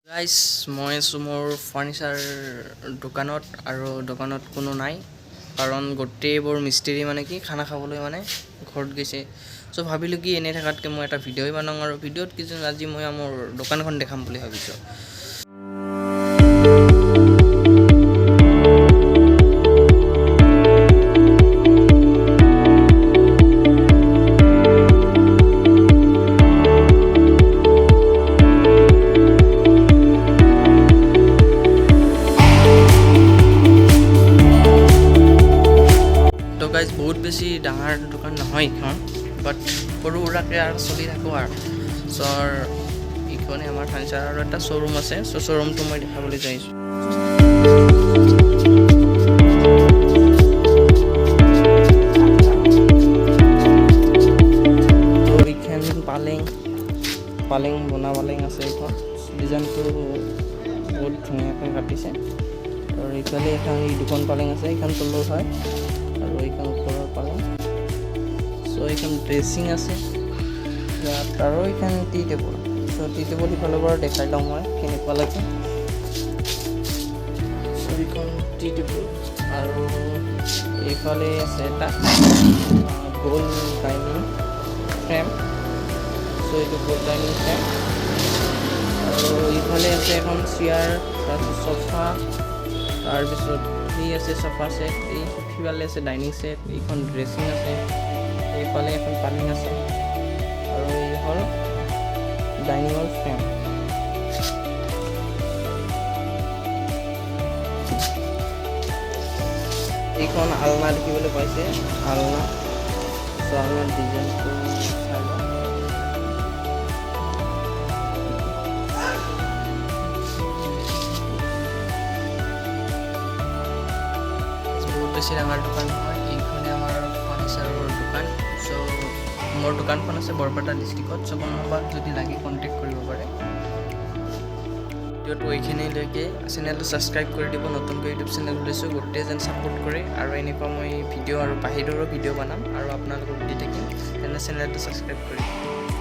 গাইছ মই আছোঁ মোৰ ফাৰ্নিচাৰ দোকানত আৰু দোকানত কোনো নাই কাৰণ গোটেইবোৰ মিস্ত্ৰী মানে কি খানা খাবলৈ মানে ঘৰত গৈছে চ' ভাবিলোঁ কি এনেই থকাতকৈ মই এটা ভিডিঅ'ই বনাওঁ আৰু ভিডিঅ'ত কি আজি মই মোৰ দোকানখন দেখাম বুলি ভাবিছোঁ। গাইজ বহুত বেছি ডাঙৰ দোকান নহয় এইখন বাট সৰু সুৰাকৈ আৰু চলি থাকোঁ আৰু এইখনে আমাৰ ফাৰ্নিচাৰৰ আৰু এটা শ্ব'ৰুম আছে চ' শ্ব'ৰুমটো মই দেখাবলৈ যাইছোঁ। ত' এইখন পালেং বনা পালেং আছে এইখন ডিজাইনটো বহুত ধুনীয়াকৈ কাটিছে আৰু এইফালে এখন দুখন পালেং আছে এইখন তলৰ হয় আৰু এইখন ওপৰৰ পালেং চ' এইখন ড্ৰেছিং আছে ইয়াত আৰু এইখন টি টেবুল চ' টি টেবুল সিফালৰ পৰা দেখাই লওঁ মই কেনেকুৱা লাগে। চ' এইখন টি টেবুল আৰু এইফালে আছে এটা গ'ল ডাইনিং ফ্ৰেম চ' এইটো গ'ল ডাইনিং ফ্ৰেম আৰু এইফালে আছে এখন চেয়াৰ তাৰপিছত চফা তাৰপিছত আছে চফা ছেট সিফালে আছে ডাইনিং ছেট এইখন ড্ৰেছিং আছে এইফালে এখন পালেং আছে আৰু এই হ'ল ডাইনিঙৰ ফ্ৰেম। এইখন আলনা দেখিবলৈ পাইছে আলনা চ' আলনাৰ ডিজাইনটো চাই লওঁ। বেছি ডাঙৰ দোকান নহয় এইখনে আমাৰ ফাৰ্নিচাৰৰ দোকান চ' মোৰ দোকানখন আছে বৰপেটা ডিষ্ট্ৰিক্টত চ' কোনোবাক যদি লাগে কণ্টেক্ট কৰিব পাৰে। ভিডিঅ'টো এইখিনিলৈকে চেনেলটো ছাবস্ক্ৰাইব কৰি দিব নতুনকৈ ইউটিউব চেনেল খুলিছোঁ গোটেই যেন ছাপোৰ্ট কৰে আৰু এনেকুৱা মই ভিডিঅ' আৰু বাহিৰৰো ভিডিঅ' বনাম আৰু আপোনালোকক দি থাকিম তেনে চেনেলটো ছাবস্ক্ৰাইব কৰি দিব।